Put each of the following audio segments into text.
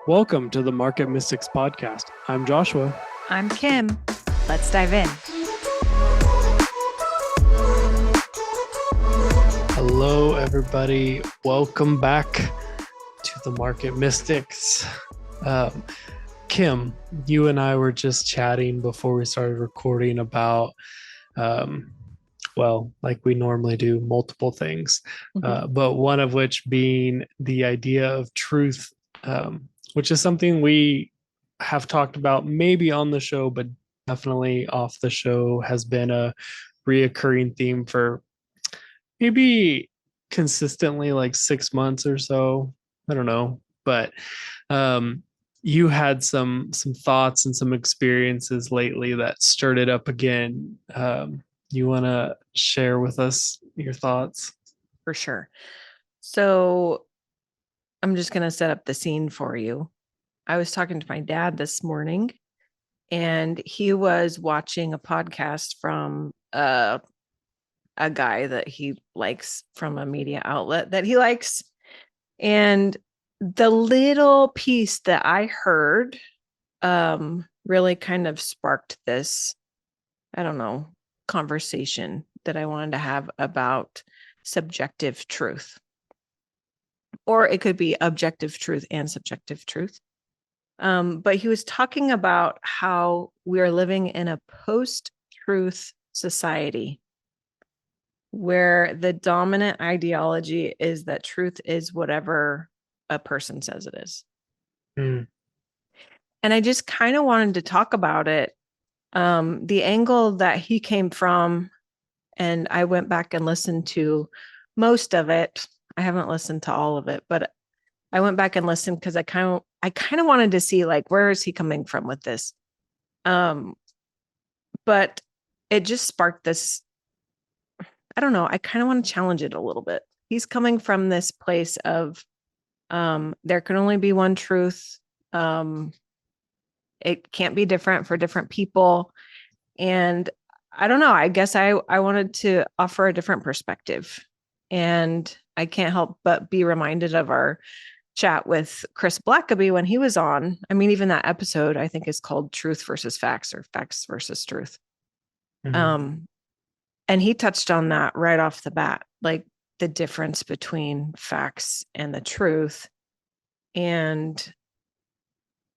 Welcome to the Market Mystics podcast. I'm Joshua. I'm Kim. Let's dive in. Hello, everybody. Welcome back to the Market Mystics. Kim, you and I were just chatting before we started recording about, like we normally do, multiple things, but one of which being the idea of truth, which is something we have talked about maybe on the show, but definitely off the show has been a reoccurring theme for maybe consistently like 6 months or so. I don't know, but you had some thoughts and some experiences lately that stirred it up again. You want to share with us your thoughts? For sure. So I'm just going to set up the scene for you. I was talking to my dad this morning, and he was watching a podcast from a guy that he likes from a media outlet that he likes. And the little piece that I heard really kind of sparked this, conversation that I wanted to have about subjective truth. Or it could be objective truth and subjective truth. But he was talking about how we are living in a post-truth society where the dominant ideology is that truth is whatever a person says it is. And I just kind of wanted to talk about it. The angle that he came from, and I went back and listened to most of it. I haven't listened to all of it, but I went back and listened because I kind of wanted to see, like, where is he coming from with this? But it just sparked this. I don't know. I kind of want to challenge it a little bit. He's coming from this place of there can only be one truth. It can't be different for different people. And I don't know. I guess I wanted to offer a different perspective. And I can't help but be reminded of our chat with Chris Blackaby when he was on. I mean, even that episode, I think, is called Truth versus Facts, or Facts versus Truth. And he touched on that right off the bat, like the difference between facts and the truth. And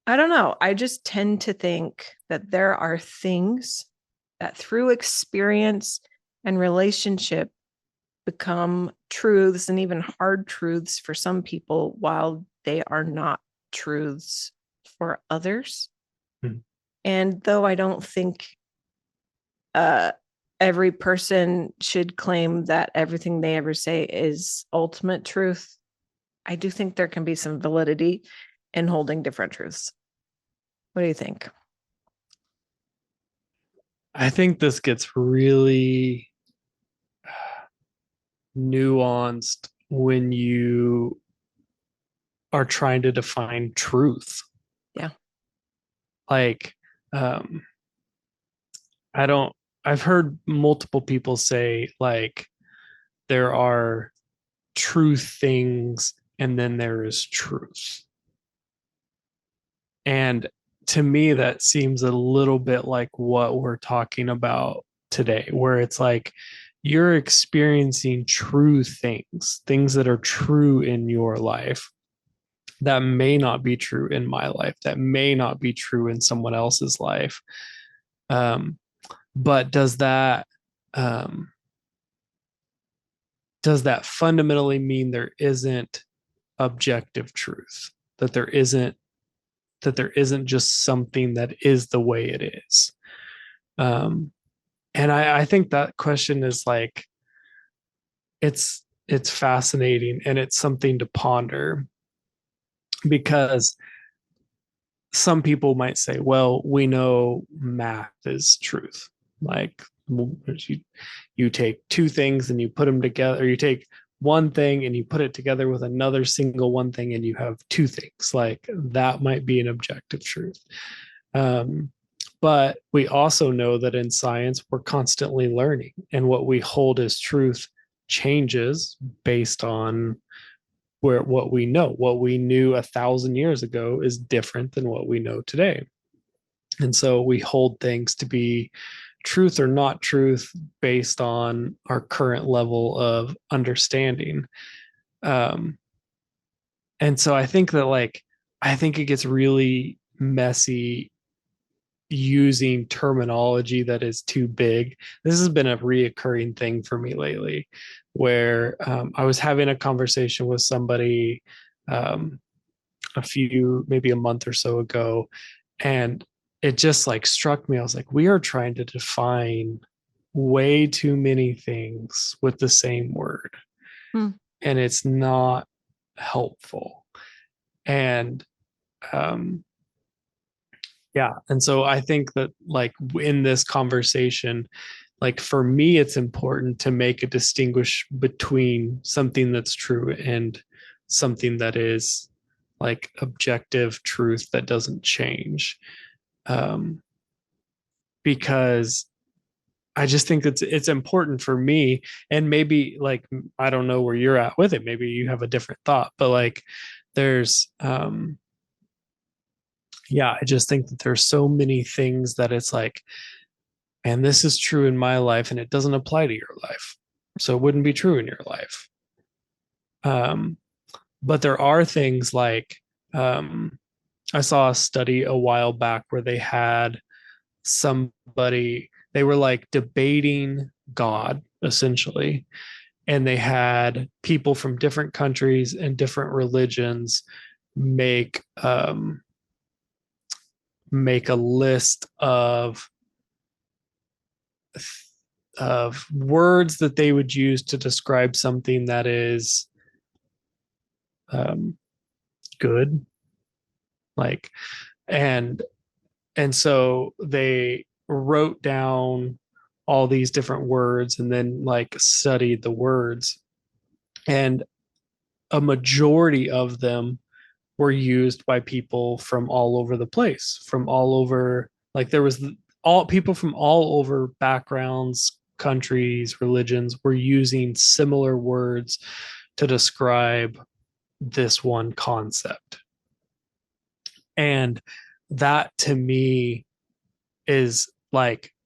I don't know. I just tend to think that there are things that through experience and relationship become truths, and even hard truths for some people, while they are not truths for others. And though I don't think every person should claim that everything they ever say is ultimate truth, I do think there can be some validity in holding different truths. What do you think? I think this gets really nuanced when you are trying to define truth. Yeah. Like, I've heard multiple people say, like, there are true things and then there is truth. And to me, that seems a little bit like what we're talking about today, where it's like you're experiencing true things that are true in your life that may not be true in my life, that may not be true in someone else's life. But does that fundamentally mean there isn't objective truth, that there isn't just something that is the way it is? And I think that question is like, it's fascinating, and it's something to ponder, because some people might say, well, we know math is truth. Like, you take two things and you put them together, or you take one thing and you put it together with another single one thing and you have two things. Like, that might be an objective truth. But we also know that in science, we're constantly learning, and what we hold as truth changes based on where what we know, what we knew 1,000 years ago is different than what we know today. And so we hold things to be truth or not truth based on our current level of understanding. Um, and so I think that I think it gets really messy using terminology that is too big. This has been a reoccurring thing for me lately, where I was having a conversation with somebody um, maybe a month or so ago, and it just struck me. I was like, we are trying to define way too many things with the same word, Hmm. and it's not helpful. And um, yeah. And so I think that in this conversation, for me, it's important to make a distinguish between something that's true and something that is objective truth that doesn't change. Um, because I just think it's important for me, and maybe I don't know where you're at with it. Maybe you have a different thought, but there's yeah, I just think that there's so many things that it's and this is true in my life and it doesn't apply to your life. So it wouldn't be true in your life. Um, but there are things um, I saw a study a while back where they had they were debating God essentially. And they had people from different countries and different religions make make a list of words that they would use to describe something that is um, good, like and and so they wrote down all these different words and then studied the words, and a majority of them were used by people from all over the place, from all over, there was all people from all over backgrounds, countries, religions were using similar words to describe this one concept. And that to me is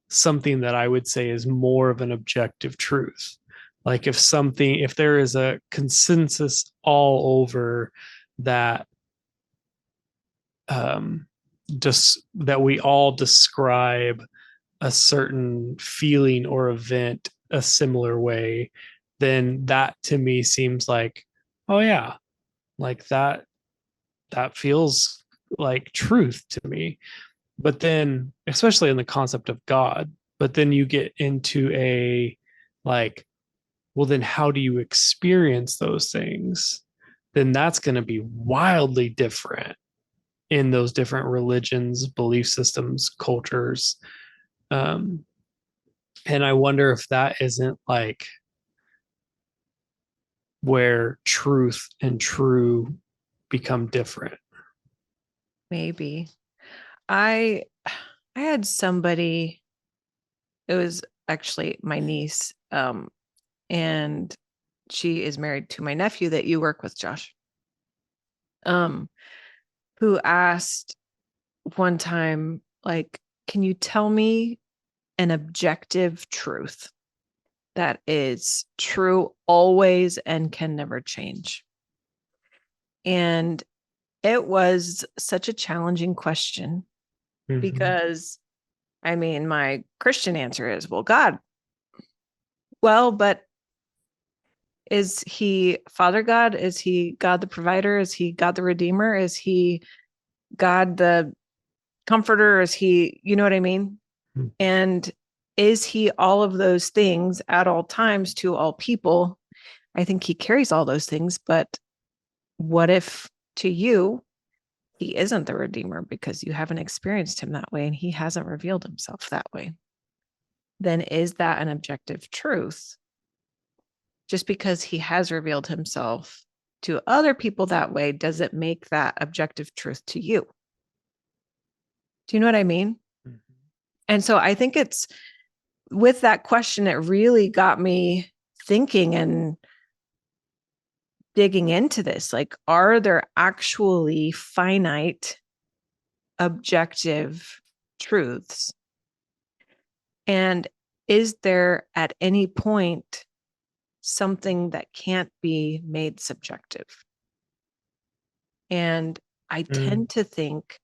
something that I would say is more of an objective truth. If there is a consensus all over that just that we all describe a certain feeling or event a similar way, then that to me seems oh yeah, that feels like truth to me. But then, especially in the concept of God, but then you get into a like, well, then how do you experience those things? Then that's going to be wildly different in those different religions, belief systems, cultures. Um, and I wonder if that isn't where truth and true become different. Maybe. I I had somebody, it was actually my niece, and she is married to my nephew that you work with, Josh, um, who asked one time, can you tell me an objective truth that is true always and can never change? And it was such a challenging question because, I mean, my Christian answer is, well, God. Well, but is he Father God? Is he God the provider? Is he God the redeemer? Is he God the comforter? Is he, you know what I mean? Mm-hmm. And is he all of those things at all times to all people? I think he carries all those things, but what if to you, he isn't the redeemer because you haven't experienced him that way and he hasn't revealed himself that way? Then is that an objective truth? Just because he has revealed himself to other people that way, does it make that objective truth to you? Do you know what I mean? Mm-hmm. And so I think it's with that question, it really got me thinking and digging into this. Like, are there actually finite, objective truths? And is there at any point something that can't be made subjective? And I tend to think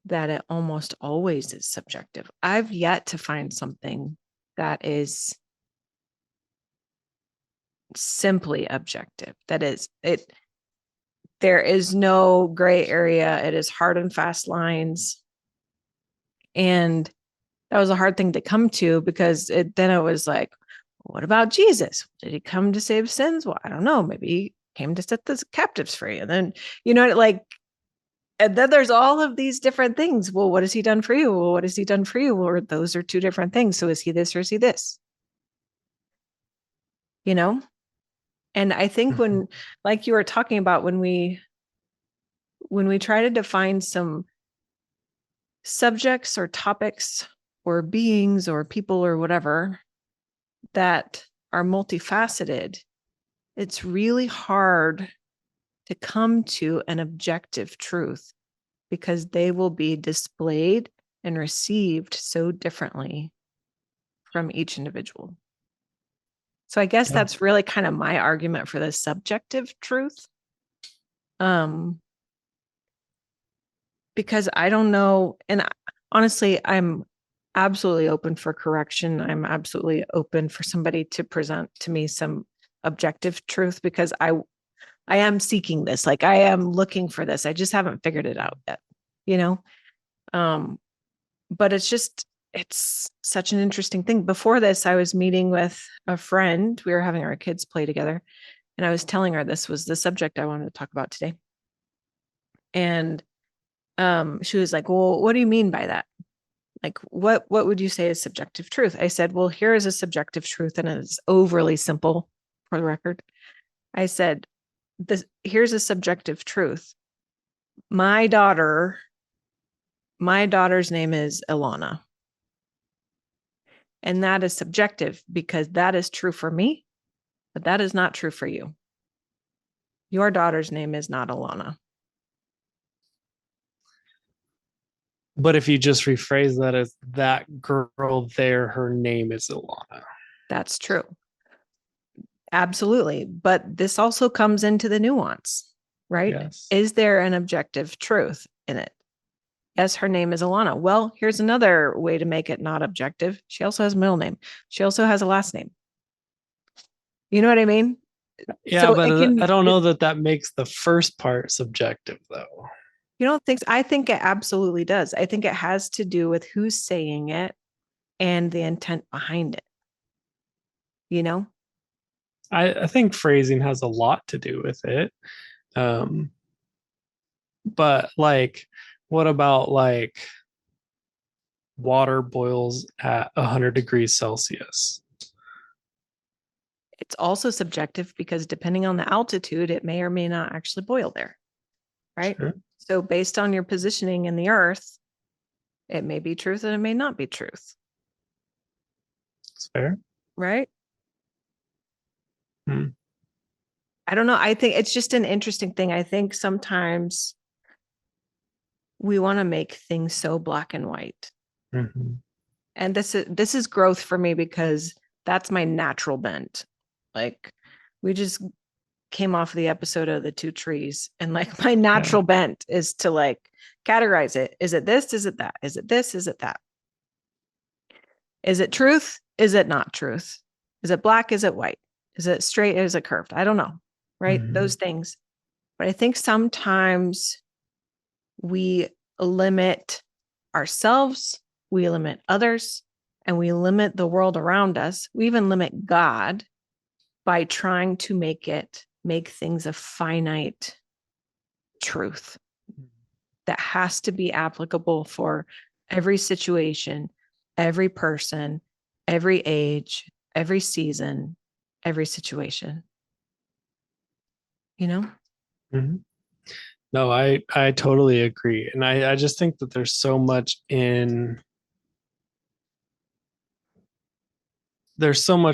that it almost always is subjective. I've yet to find something that is simply objective. That is, there is no gray area. It is hard and fast lines. And that was a hard thing to come to, because then it was like, what about Jesus? Did he come to save sins? Well, I don't know. Maybe he came to set the captives free. And then, like, and then there's all of these different things. Well, what has he done for you? Well, what has he done for you? Well, those are two different things. So is he this or is he this? And I think when, like you were talking about, when we try to define some subjects or topics or beings or people or whatever that are multifaceted, it's really hard to come to an objective truth, because they will be displayed and received so differently from each individual. So I guess that's really kind of my argument for the subjective truth. Because I don't know. And honestly, I'm absolutely open for correction. I'm absolutely open for somebody to present to me some objective truth, because I am seeking this. Like, I am looking for this. I just haven't figured it out yet, but it's such an interesting thing. Before this, I was meeting with a friend. We were having our kids play together, and I was telling her this was the subject I wanted to talk about today. And she was like, well, what do you mean by that? Like, what would you say is subjective truth? I said, well, here is a subjective truth, and it's overly simple, for the record. I said, here's a subjective truth. My daughter's name is Ilana. And that is subjective, because that is true for me, but that is not true for you. Your daughter's name is not Ilana. But if you just rephrase that as that girl there, her name is Ilana. That's true. Absolutely. But this also comes into the nuance, right? Yes. Is there an objective truth in it? Yes, her name is Ilana. Well, here's another way to make it not objective. She also has a middle name. She also has a last name. You know what I mean? Yeah, so but I don't know that makes the first part subjective, though. You don't think so? I think it absolutely does. I think it has to do with who's saying it and the intent behind it. I think phrasing has a lot to do with it. But like, what about like water boils at 100 degrees Celsius? It's also subjective, because depending on the altitude, it may or may not actually boil there. Right. Sure. So based on your positioning in the earth, it may be truth and it may not be truth. It's fair. Right. I don't know. I think it's just an interesting thing. I think sometimes we want to make things so black and white. Mm-hmm. And this is growth for me, because that's my natural bent. Like, we just came off the episode of the two trees, and like, my natural bent is to like categorize it. Is it this? Is it that? Is it this? Is it that? Is it truth? Is it not truth? Is it black? Is it white? Is it straight? Is it curved? I don't know. Right. Mm-hmm. Those things. But I think sometimes we limit ourselves, we limit others, and we limit the world around us. We even limit God by trying to make things a finite truth that has to be applicable for every situation, every person, every age, every season, every situation. Mm-hmm. No, I totally agree. And I just think that there's so much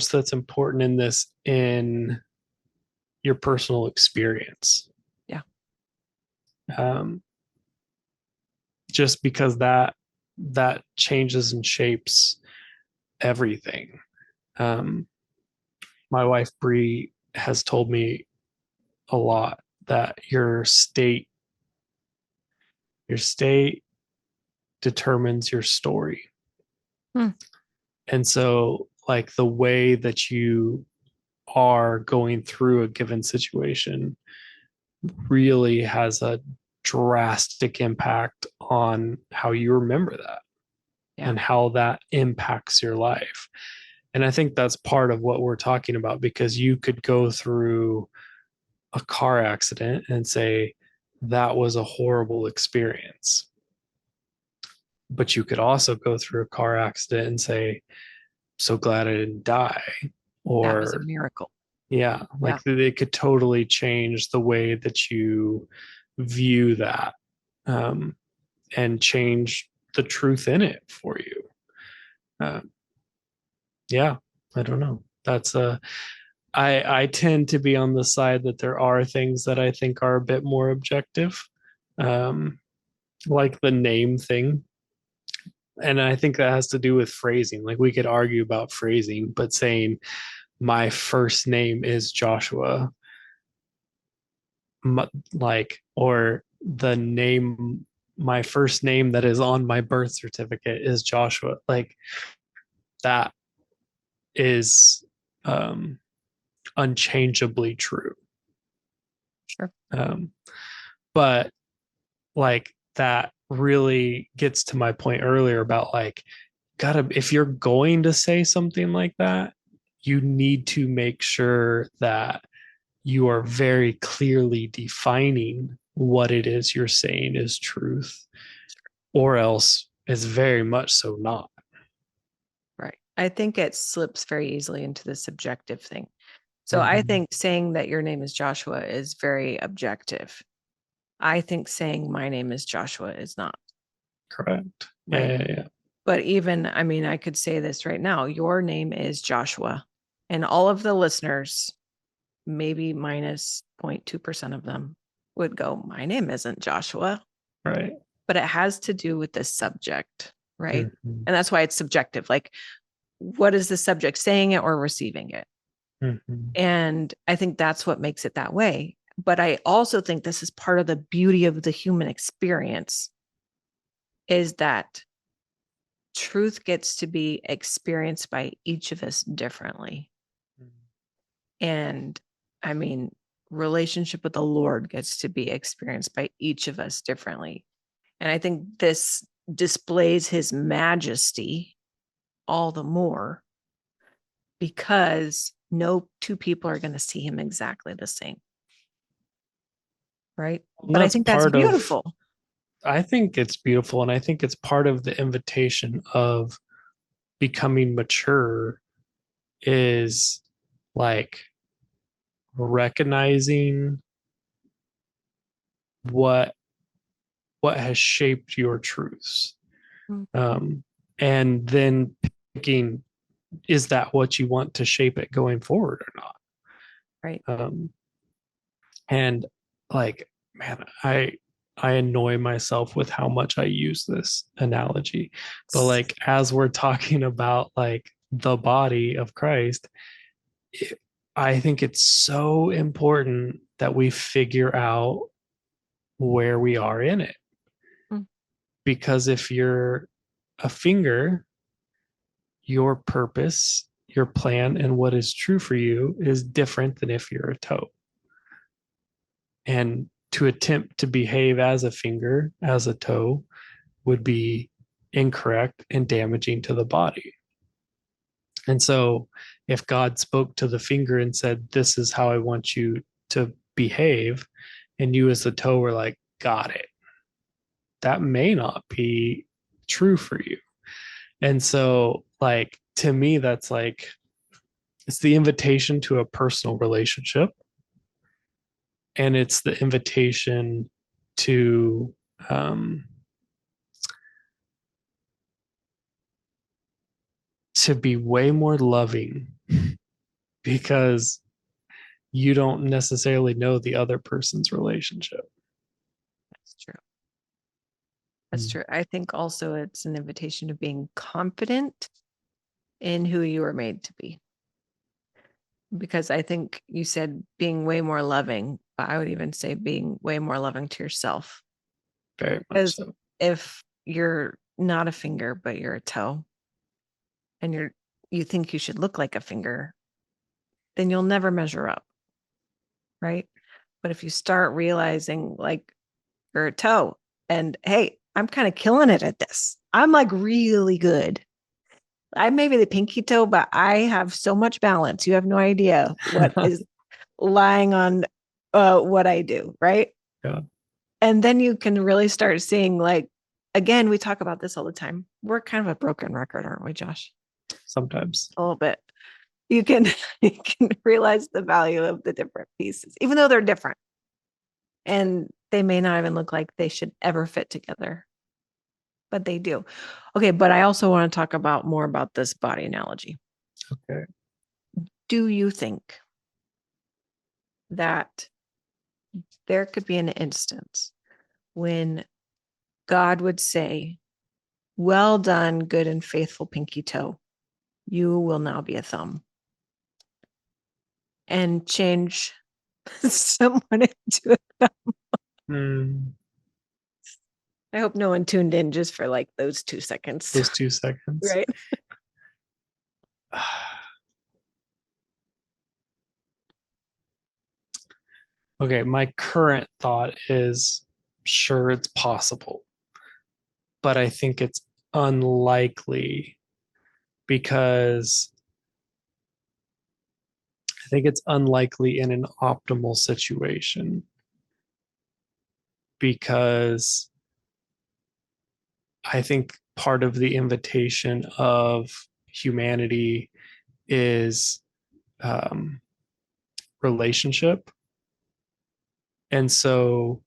that's important in this, in your personal experience. Yeah. Just because that changes and shapes everything. Um, my wife Bree has told me a lot that your state determines your story. Hmm. And so like the way that you are going through a given situation really has a drastic impact on how you remember that Yeah. and how that impacts your life. And I think that's part of what we're talking about, because you could go through a car accident and say, that was a horrible experience. But you could also go through a car accident and say, so glad I didn't die. That was a Or, miracle. yeah, Yeah. like it could totally change the way that you view that, um, and change the truth in it for you. Uh, yeah, I don't know. I tend to be on the side that there are things that I think are a bit more objective, um, like the name thing. And I think that has to do with phrasing. Like we could argue about phrasing, but saying my first name is Joshua, like, or the name, my first name that is on my birth certificate is Joshua. Like that is um, unchangeably true. Sure. Um, but like that really gets to my point earlier about like, gotta, if you're going to say something like that, you need to make sure that you are very clearly defining what it is you're saying is truth, or else it's very much so not. Right. I think it slips very easily into the subjective thing. So I Mm-hmm. think saying that your name is Joshua is very objective. I think saying my name is Joshua is not. Correct. Right. Yeah. But even, I mean, I could say this right now. Your name is Joshua. And all of the listeners, maybe minus 0.2% of them would go, my name isn't Joshua. Right. But it has to do with the subject, right? Mm-hmm. And that's why it's subjective. Like, what is the subject saying it or receiving it? Mm-hmm. And I think that's what makes it that way. But I also think this is part of the beauty of the human experience is that truth gets to be experienced by each of us differently. And I mean, relationship with the Lord gets to be experienced by each of us differently. And I think this displays his majesty all the more because no two people are going to see him exactly the same. Right. And But I that's think that's part of, beautiful. I think it's beautiful. And I think it's part of the invitation of becoming mature is like recognizing what has shaped your truths, Mm. um, and then picking, is that what you want to shape it going forward or Right. not? And like, man, I annoy myself with how much I use this analogy, but like as we're talking about like the body of Christ, it, I think it's so important that we figure out where we are in it. Mm. Because if you're a finger, your purpose, your plan, and what is true for you is different than if you're a toe. And to attempt to behave as a finger, as a toe, would be incorrect and damaging to the body. And so, if God spoke to the finger and said, this is how I want you to behave, and you as the toe were like, got it, that may not be true for you. And so, like, to me, that's like, it's the invitation to a personal relationship. And it's the invitation to, um, to be way more loving, because you don't necessarily know the other person's relationship. That's true. That's true. I think also it's an invitation to being confident in who you were made to be. Because I think you said being way more loving, but I would even say being way more loving to yourself. Very much Because so. if you're not a finger, but you're a toe, and you think you should look like a finger, then you'll never measure up. Right. But if you start realizing like you're a toe and hey, I'm kind of killing it at this. I'm like really good. I may be the pinky toe, but I have so much balance. You have no idea what is lying on what I do, right? Yeah. And then you can really start seeing, like, again, we talk about this all the time. We're kind of a broken record, aren't we, Josh? Sometimes. A little bit. You can you can realize the value of the different pieces, even though they're different. And they may not even look like they should ever fit together, but they do. Okay, but I also want to talk about more about this body analogy. Okay. Do you think that there could be an instance when God would say, well done, good and faithful pinky toe, you will now be a thumb, and change someone into a thumb? Mm, I hope no one tuned in just for like those 2 seconds. those 2 seconds. Right. Okay, my current thought is sure it's possible, but I think it's unlikely because I think it's unlikely in an optimal situation because I think part of the invitation of humanity is um, relationship. And so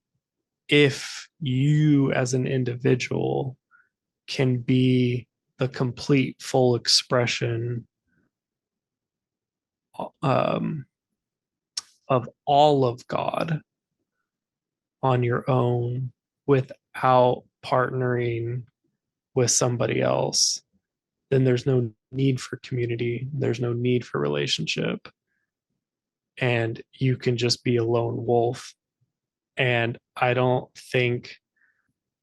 if you as an individual can be the complete full expression um, of all of God on your own without partnering with somebody else, then there's no need for community. There's no need for relationship. And you can just be a lone wolf. And I don't think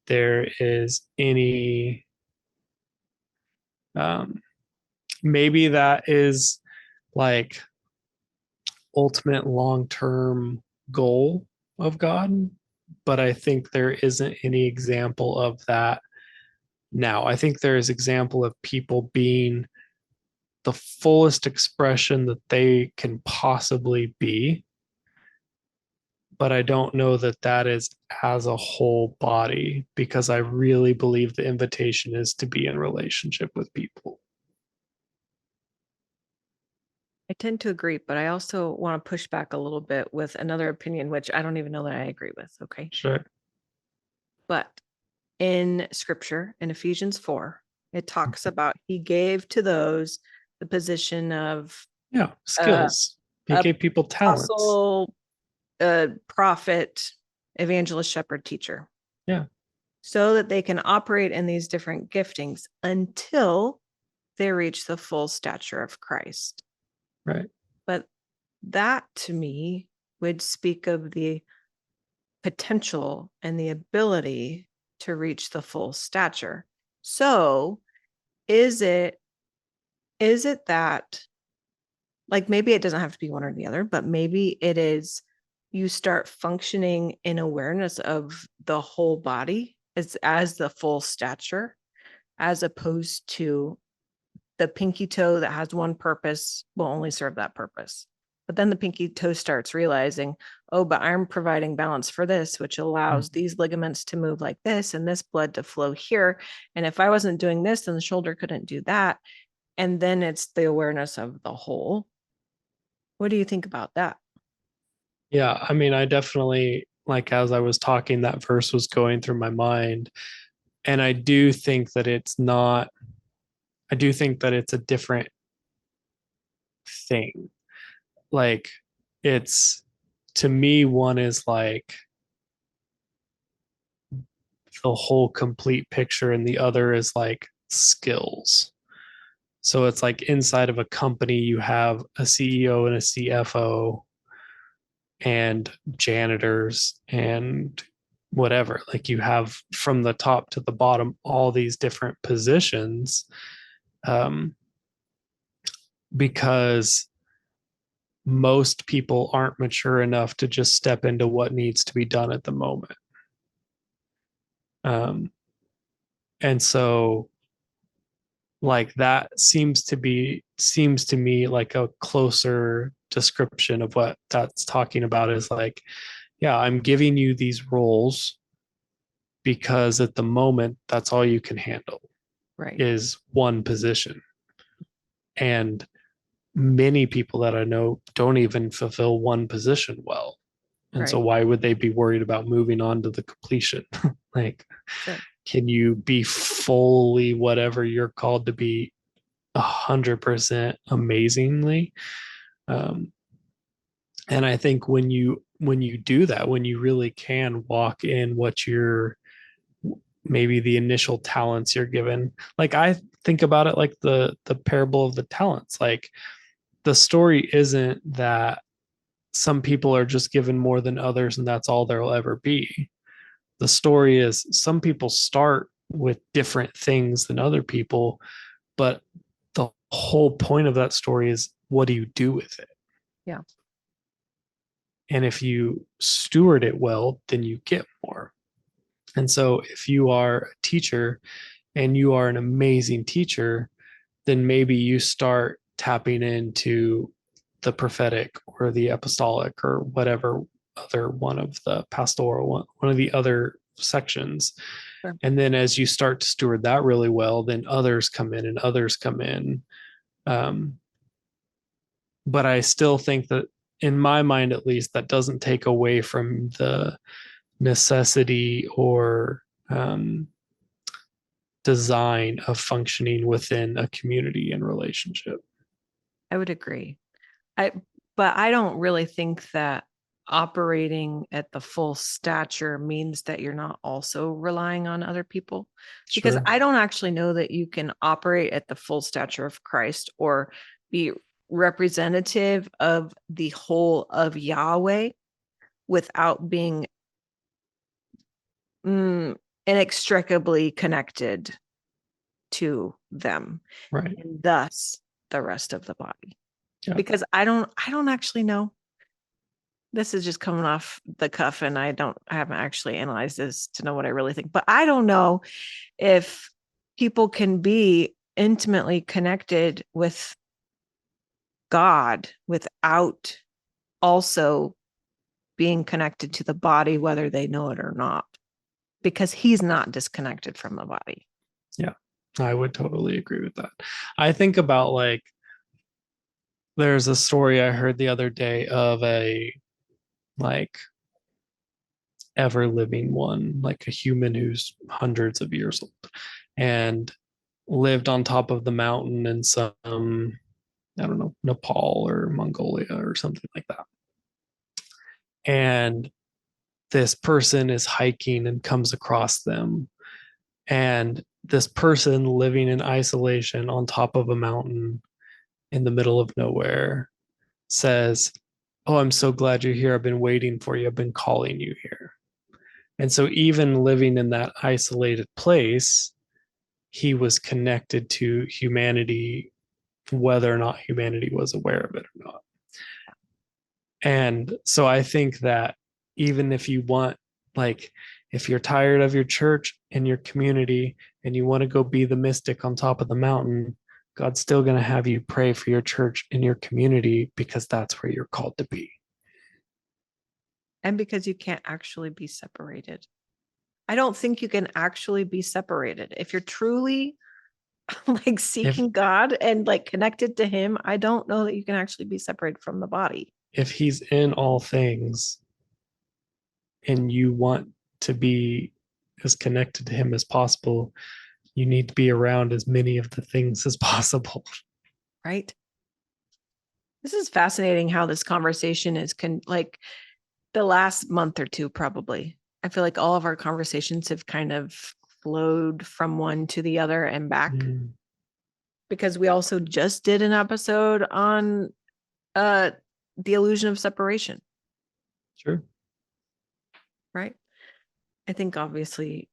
there is any, um, maybe that is like ultimate long term goal of God, but I think there isn't any example of that now. I think there is example of people being the fullest expression that they can possibly be, but I don't know that that is as a whole body because I really believe the invitation is to be in relationship with people. I tend to agree, but I also want to push back a little bit with another opinion, which I don't even know that I agree with. Okay. Sure. But in scripture, in Ephesians 4, it talks about he gave to those the position of Yeah. Skills. He gave people talents. apostle, prophet, evangelist, shepherd, teacher. Yeah. So that they can operate in these different giftings until they reach the full stature of Christ. Right. But that to me would speak of the potential and the ability to reach the full stature. So is it that, like, maybe it doesn't have to be one or the other, but maybe it is you start functioning in awareness of the whole body as the full stature, as opposed to the pinky toe that has one purpose will only serve that purpose. But then the pinky toe starts realizing, oh, but I'm providing balance for this, which allows these ligaments to move like this and this blood to flow here. And if I wasn't doing this, then the shoulder couldn't do that. And then it's the awareness of the whole. What do you think about that? Yeah. I mean, I definitely, like, as I was talking, that verse was going through my mind. And I do think that it's not, I do think that it's a different thing. Like, it's, to me, one is like the whole complete picture, and the other is like skills. So it's like inside of a company, you have a CEO and a CFO and janitors and whatever. Like you have from the top to the bottom all these different positions, um, because most people aren't mature enough to just step into what needs to be done at the moment. Um, and so like that seems to me like a closer description of what that's talking about, is like, yeah, I'm giving you these roles because at the moment that's all you can handle Right. is one position. And many people that I know don't even fulfill one position well. And so Right. why would they be worried about moving on to the completion? Like, Sure. can you be fully whatever you're called to be 100% amazingly? Um, and I think when you do that, when you really can walk in what you're, maybe the initial talents you're given, like I think about it like the parable of the talents. Like the story isn't that some people are just given more than others and that's all there'll ever be. The story is some people start with different things than other people, but the whole point of that story is, what do you do with it? Yeah. And if you steward it well, then you get more. And so if you are a teacher and you are an amazing teacher, then maybe you start tapping into the prophetic or the apostolic or whatever other one of the pastoral one of the other sections. Sure. And then as you start to steward that really well, then others come in and others come in. Um, but I still think that, in my mind at least, that doesn't take away from the necessity or design of functioning within a community and relationship. I would agree. I but I don't really think that operating at the full stature means that you're not also relying on other people, because Sure. I don't actually know that you can operate at the full stature of Christ or be representative of the whole of Yahweh without being inextricably connected to them, Right. and thus the rest of the body. Yeah. Because I don't actually know. This is just coming off the cuff, and I haven't actually analyzed this to know what I really think. But I don't know if people can be intimately connected with God without also being connected to the body, whether they know it or not, because he's not disconnected from the body. Yeah. I would totally agree with that. I think about like, there's a story I heard the other day of a like ever living one, like a human who's hundreds of years old and lived on top of the mountain in some, I don't know, Nepal or Mongolia or something like that. And this person is hiking and comes across them. And this person living in isolation on top of a mountain in the middle of nowhere says, "Oh, I'm so glad you're here. I've been waiting for you. I've been calling you here." And so, even living in that isolated place, he was connected to humanity, whether or not humanity was aware of it or not. And so, I think that even if you want, like, if you're tired of your church and your community and you want to go be the mystic on top of the mountain, God's still going to have you pray for your church and your community because that's where you're called to be. And because you can't actually be separated. I don't think you can actually be separated. If you're truly like If seeking God and like connected to him, I don't know that you can actually be separated from the body. if he's in all things and you want to be as connected to him as possible, you need to be around as many of the things as possible. Right. This is fascinating how this conversation is like the last month or two, probably. I feel like all of our conversations have kind of flowed from one to the other and back, because we also just did an episode on the illusion of separation. Sure. Right. I think obviously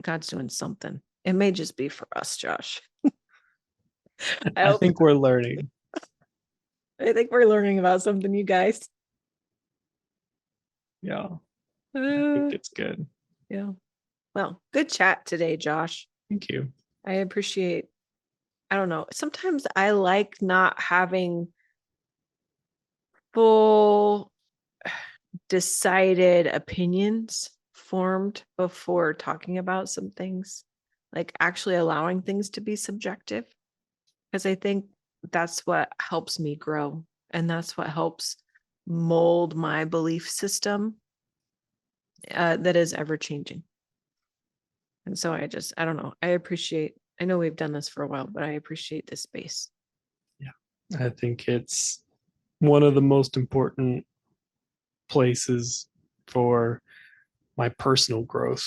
God's doing something. It may just be for us, Josh. I think we're learning. I think we're learning about something, you guys. Yeah. I think it's good. Yeah. Well, good chat today, Josh. Thank you. I appreciate, I don't know. Sometimes I like not having full decided opinions formed before talking about some things, like actually allowing things to be subjective, because I think that's what helps me grow, and that's what helps mold my belief system that is ever changing. And so I don't know, I know we've done this for a while, but I appreciate this space. Yeah, I think it's one of the most important places for my personal growth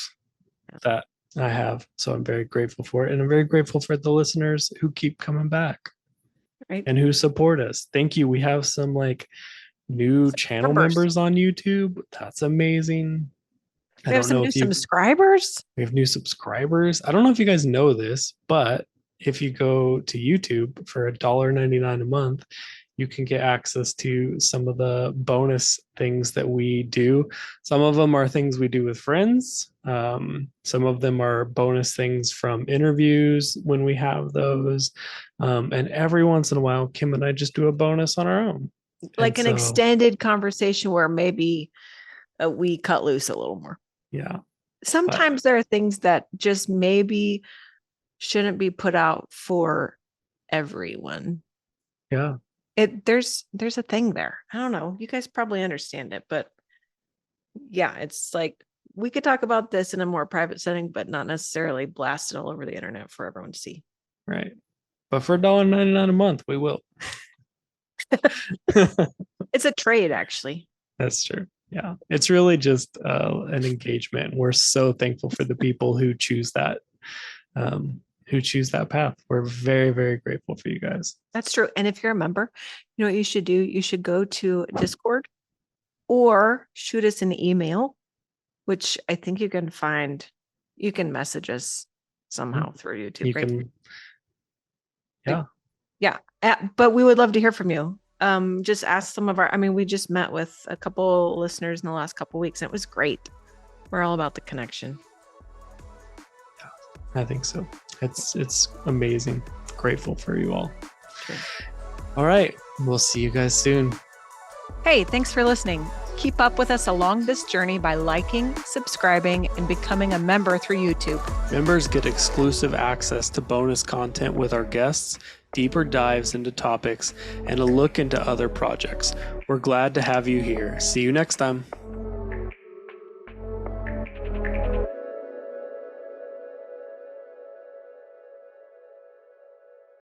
that I have. So I'm very grateful for it. And I'm very grateful for the listeners who keep coming back, right, and who support us. Thank you. We have some like new channel members on YouTube. That's amazing. We have some new subscribers. We have new subscribers. I don't know if you guys know this, but if you go to YouTube for $1.99 a month, you can get access to some of the bonus things that we do. Some of them are things we do with friends. Some of them are bonus things from interviews when we have those. And every once in a while, Kim and I just do a bonus on our own. Like an extended conversation where maybe we cut loose a little more. Yeah. Sometimes there are things that just maybe shouldn't be put out for everyone. Yeah. There's a thing there. I don't know. You guys probably understand it, but yeah, it's like we could talk about this in a more private setting, but not necessarily blast it all over the internet for everyone to see. Right. But for $1.99 a month, we will. It's a trade, actually. That's true. Yeah. It's really just an engagement. We're so thankful for the people who choose that. Path. We're very, very grateful for you guys. That's true. And if you're a member, you know what you should do? You should go to Discord or shoot us an email, which I think you can find. You can message us somehow through YouTube. You can. Yeah. Yeah. But we would love to hear from you. Just ask some of we just met with a couple listeners in the last couple weeks, and it was great. We're all about the connection. I think so. It's amazing. Grateful for you all. True. All right. We'll see you guys soon. Hey, thanks for listening. Keep up with us along this journey by liking, subscribing, and becoming a member through YouTube. Members get exclusive access to bonus content with our guests, deeper dives into topics, and a look into other projects. We're glad to have you here. See you next time.